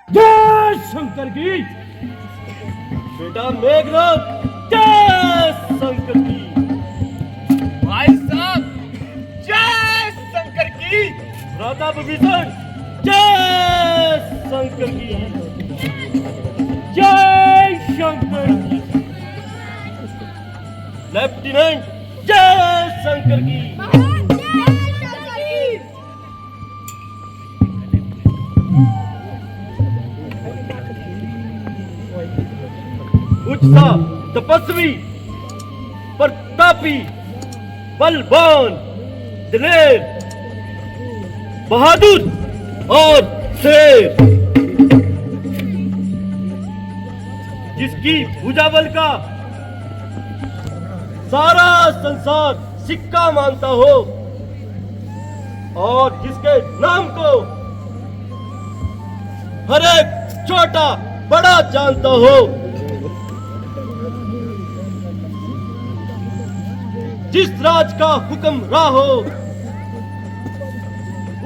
जय शंकर की। बेटा मेघनाथ, जय शंकर की। भाई साहब, जय शंकर की। भ्राता विभीषण, जय शंकर की। जय शंकर की। लेफ्टिनेंट, जय शंकर की। उच्चा तपस्वी, प्रतापी, बलवान, दिलेर, बहादुर और शेर, जिसकी भुजाबल का सारा संसार सिक्का मानता हो और जिसके नाम को हर एक छोटा बड़ा जानता हो, जिस राज का हुक्म रहा हो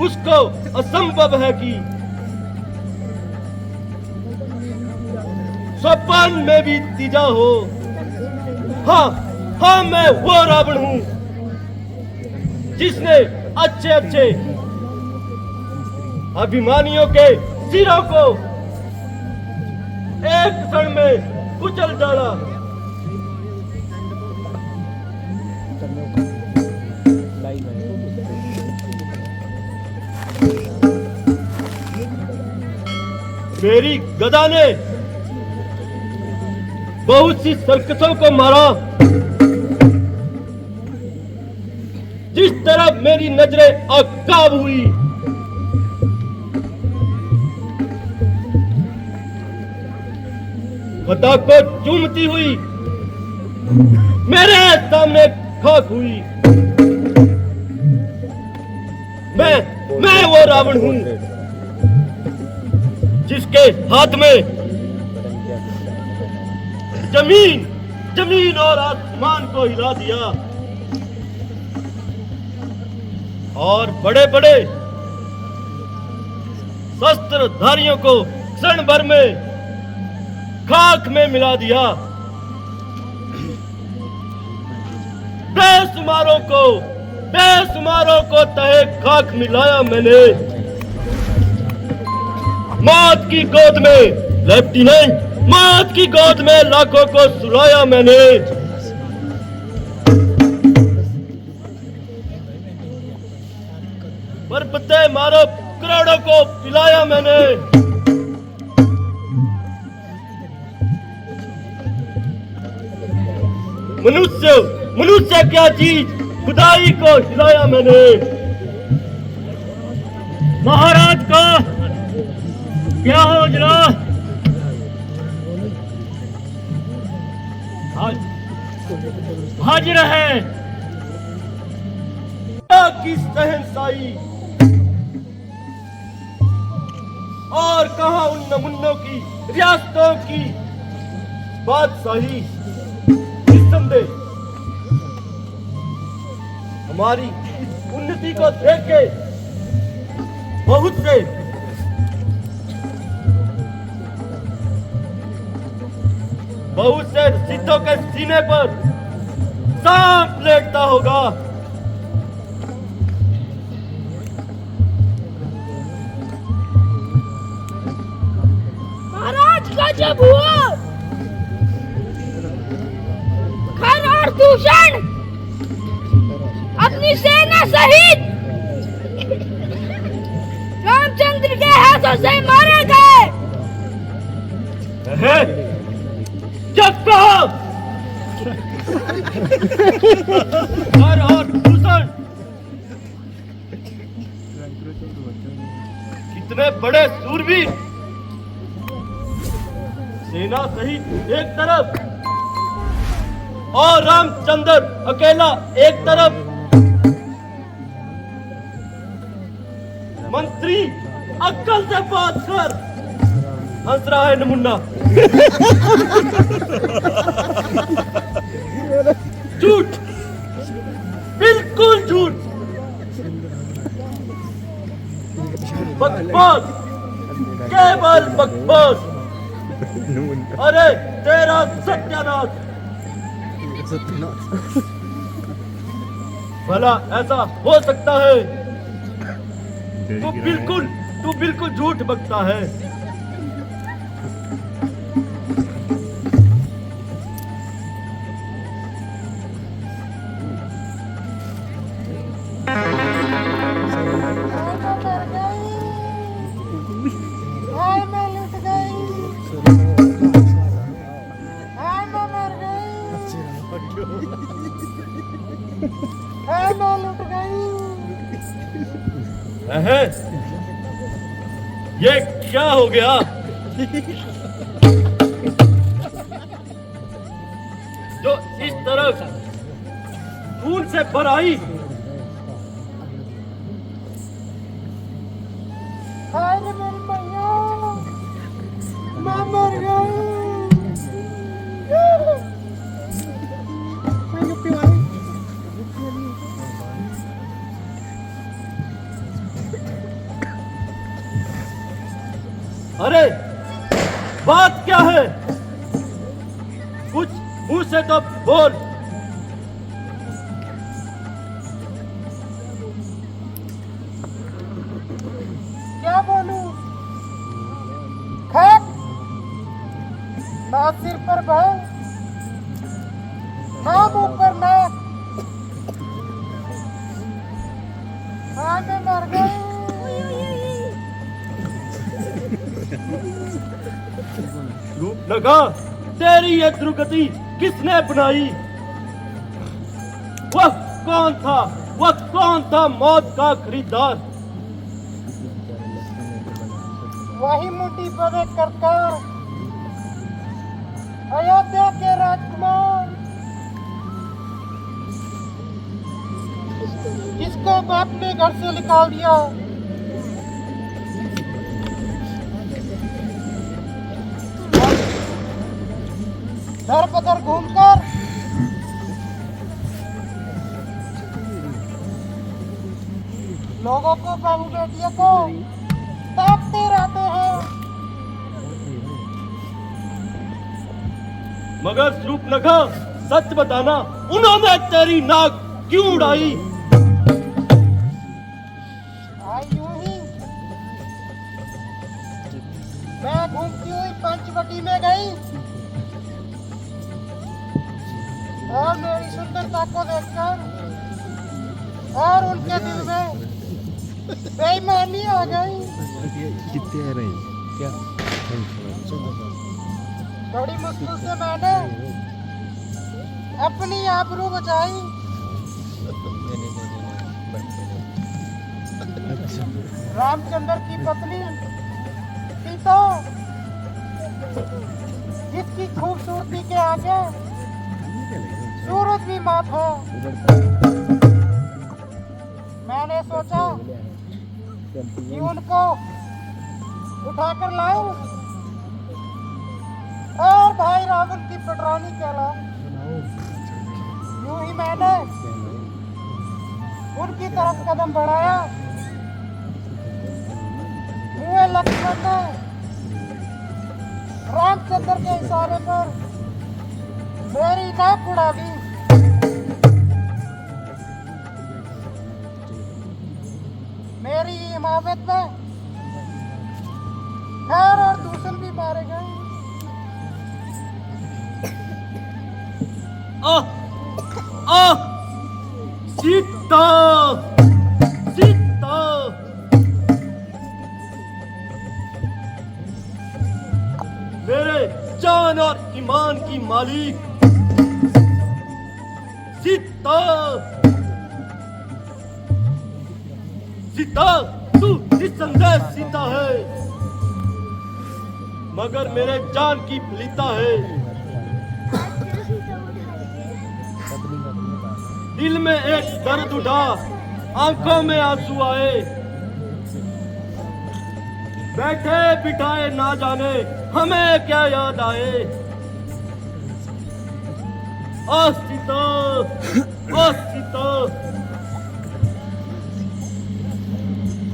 उसको असंभव है कि स्वप्न में भी तीजा हो। हाँ, मैं वो रावण हूं जिसने अच्छे अच्छे अभिमानियों के सिरों को एक क्षण में कुचल डाला। मेरी गदा ने बहुत सी सर्कसों को मारा। जिस तरफ मेरी नजरें आकाब हुई, गदा को चूमती हुई मेरे सामने खाक हुई। मैं वो रावण हूं जिसके हाथ में जमीन और आसमान को हिला दिया और बड़े बड़े शस्त्रधारियों को क्षण भर में खाक में मिला दिया। बेसुमारों को तहे खाक मिलाया मैंने। मौत की गोद में लेफ्टिनेंट, मौत की गोद में लाखों को सुलाया मैंने। बरबते मारो करोड़ों को पिलाया मैंने। मनुष्य क्या चीज, खुदाई को खिलाया मैंने। महाराज का क्या हो जरा? हाजिर है की शहंशाही और कहां उन नमुन्नों की रियासतों की बादशाही। निस्संदेह हमारी इस उन्नति को देख के बहुत से सिद्धों के सीने पर सांप लेटता होगा। महाराज का जब हुआ खर और दूषण अपनी सेना सहित रामचंद्र के हाथों से मारे गए। जब कहा और दूषण कितने बड़े सूरवीर, सेना सहित एक तरफ और रामचंद्र अकेला एक तरफ। मंत्री अक्ल से बात कर। हंस रहा है नमुन्ना। झूठ, बिल्कुल झूठ, बकवास। केवल बकवास। अरे तेरा सत्यानाश। भला ऐसा हो सकता है? तू बिल्कुल झूठ बकता है। हाय मैं लुट गई, हाय मैं मर गई, हाय मैं लुट गई। है ये क्या हो गया? जो इस तरफ खून से भर आई। हाय रे मेरी मैया, मैं मर गई। अरे बात क्या है? कुछ मुंह से तो बोल। क्या बोलूं? खैर, ना सिर पर भाव, ना मुंह पर नाक। हाँ मैं मर गई। रूप लगा तेरी ये दुर्गति किसने बनाई? वह कौन था मौत का खरीदार? वही मुट्ठी पर एक करतार, अयोध्या के राजकुमार, जिसको बाप ने घर से निकाल दिया। दर बदर घूमकर लोगों को, बहू बेटियों को ताकते रहते हैं। मगर रूपनखा सच बताना, उन्होंने तेरी नाक क्यों उड़ाई? यूं ही मैं घूमती हुई पंचवटी में गई और मेरी सुंदरता को देखकर और उनके दिल में बेईमानी आ गई। कितने आ रहे हैं क्या? बड़ी मुश्किल से मैंने अपनी आबरू बचाई। रामचंद्र की पत्नी सीता, जिसकी खूबसूरती के आगे सूरज भी मात है। मैंने सोचा कि उनको उठाकर लाऊं और भाई रावण की पटरानी कहलाऊं। यूं ही मैंने उनकी तरफ कदम बढ़ाया। हुए लक्ष्मण ने रामचंद्र के इशारे पर मेरी नाक उड़ा दी। मेरी इमामत में खैर और दूषण भी मारे गए। सीता, सीता, मेरे जान और ईमान की मालिक सीता। सीता, तू निस्संदेह सीता है, मगर मेरे जान की फलीता है। दिल में एक दर्द उठा, आंखों में आंसू आए। बैठे बिठाए ना जाने हमें क्या याद आए। ओ सीता, ओ सीता,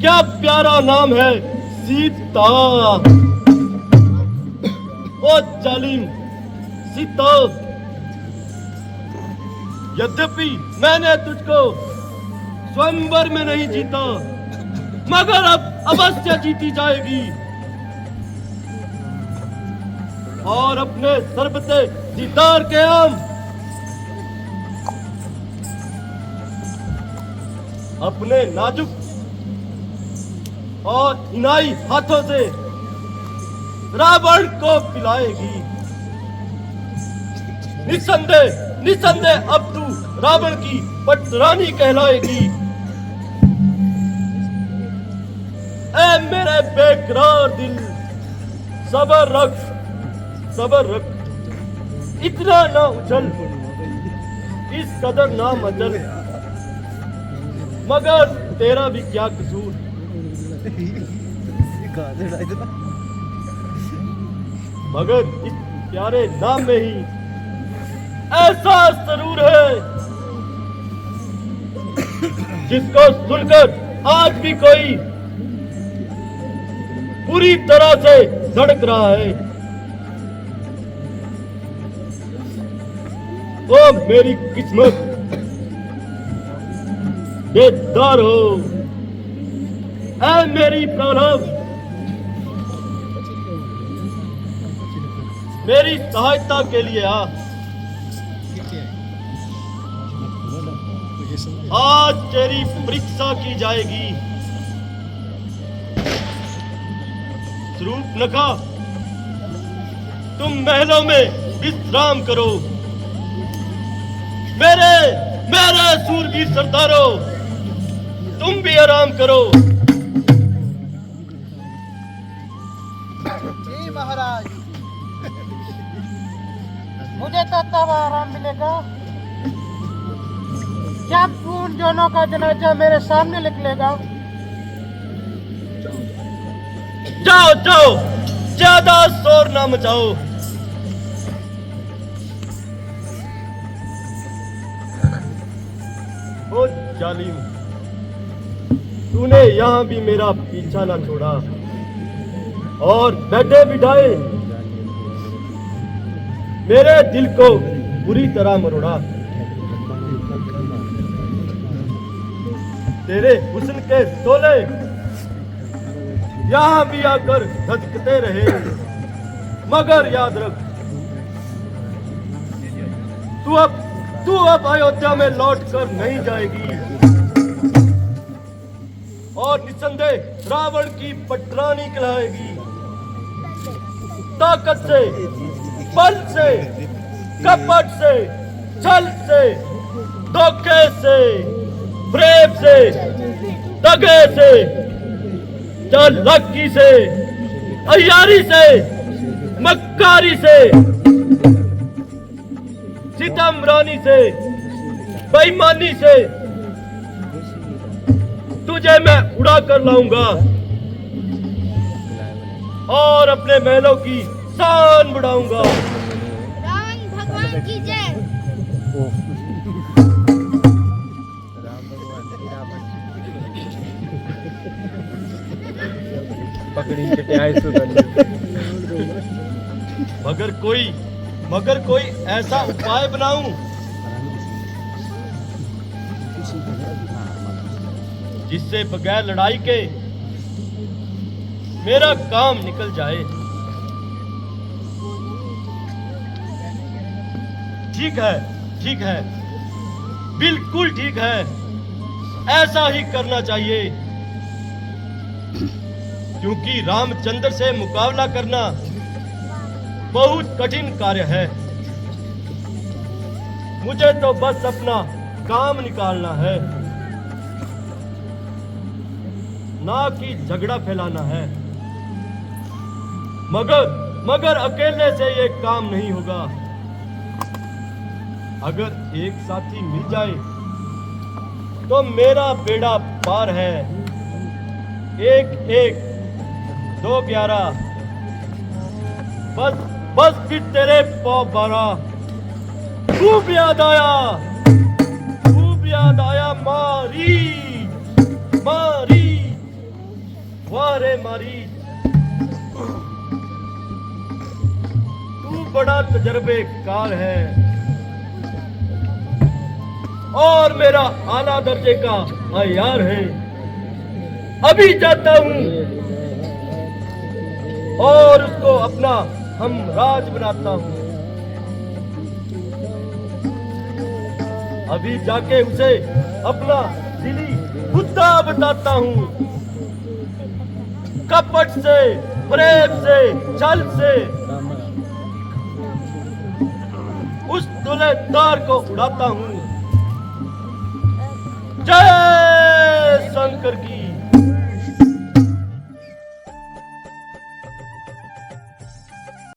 क्या प्यारा नाम है सीता, ओ जालिम सीता, यद्यपि मैंने तुझको स्वयंवर में नहीं जीता, मगर अब अवश्य जीती जाएगी और अपने सरबते दीदार के आम अपने नाजुक और इनाई हाथों से रावण को पिलाएगी। निस्संदेह निस्संदेह अब तू रावण की पटरानी कहलाएगी। ऐ मेरे बेकरार दिल, सबर रख, सबर रख, इतना ना उछल, इस कदर ना मचल, मगर तेरा भी क्या कसूर। मगर इस प्यारे नाम में ही ऐसा जरूर है जिसको सुनकर आज भी कोई पूरी तरह से धड़क रहा है। ओ मेरी किस्मत, बेदार हो, ऐ मेरी प्राणव, मेरी सहायता के लिए आ। आज तेरी परीक्षा की जाएगी। शूर्पणखा, तुम महलों में विश्राम करो। मेरे मेरे सूरवीर सरदारों, तुम भी आराम करो। जी महाराज, मुझे तो तब आराम मिलेगा जब उन दोनों का जनाजा मेरे सामने निकलेगा। जाओ जाओ, ज्यादा शोर ना मचाओ। ओ जालिम, तूने यहाँ भी मेरा पीछा ना छोड़ा और बैठे बिठाए मेरे दिल को बुरी तरह मरोड़ा। तेरे हुस्न के शोले यहाँ भी आकर धधकते रहे, मगर याद रख, तू अब अयोध्या में लौट कर नहीं जाएगी और निस्संदेह रावण की पटरानी कहलाएगी। ताकत से, बल से, कपट से, छल से, धोखे से, प्रेम से, दगे से, चालाकी से, अय्यारी से, मक्कारी से, सितमरानी से, बेईमानी से तुझे मैं उड़ा कर लाऊंगा और अपने महलों की शान बढ़ाऊंगा। रावण भगवान की जय। पकड़ी चटाई सुधर। मगर कोई ऐसा उपाय बनाऊं जिससे बगैर लड़ाई के मेरा काम निकल जाए। ठीक है, बिल्कुल ठीक है, ऐसा ही करना चाहिए, क्योंकि रामचंद्र से मुकाबला करना बहुत कठिन कार्य है। मुझे तो बस अपना काम निकालना है, ना कि झगड़ा फैलाना है। मगर अकेले से ये काम नहीं होगा। अगर एक साथी मिल जाए तो मेरा बेड़ा पार है। 1-1, 2-11, बस फिर तेरे पाँव 12। खूब याद आया मारी वाह रे मारी। बड़ा तजर्बेकार है और मेरा आला दर्जे का आयार है। अभी जाता हूं और उसको अपना हमराज बनाता हूं। अभी जाके उसे अपना दिली मुद्दा बताता हूं। कपट से, प्रेम से, छल से उस दुल्हेदार को उड़ाता हूं। जय शंकर की।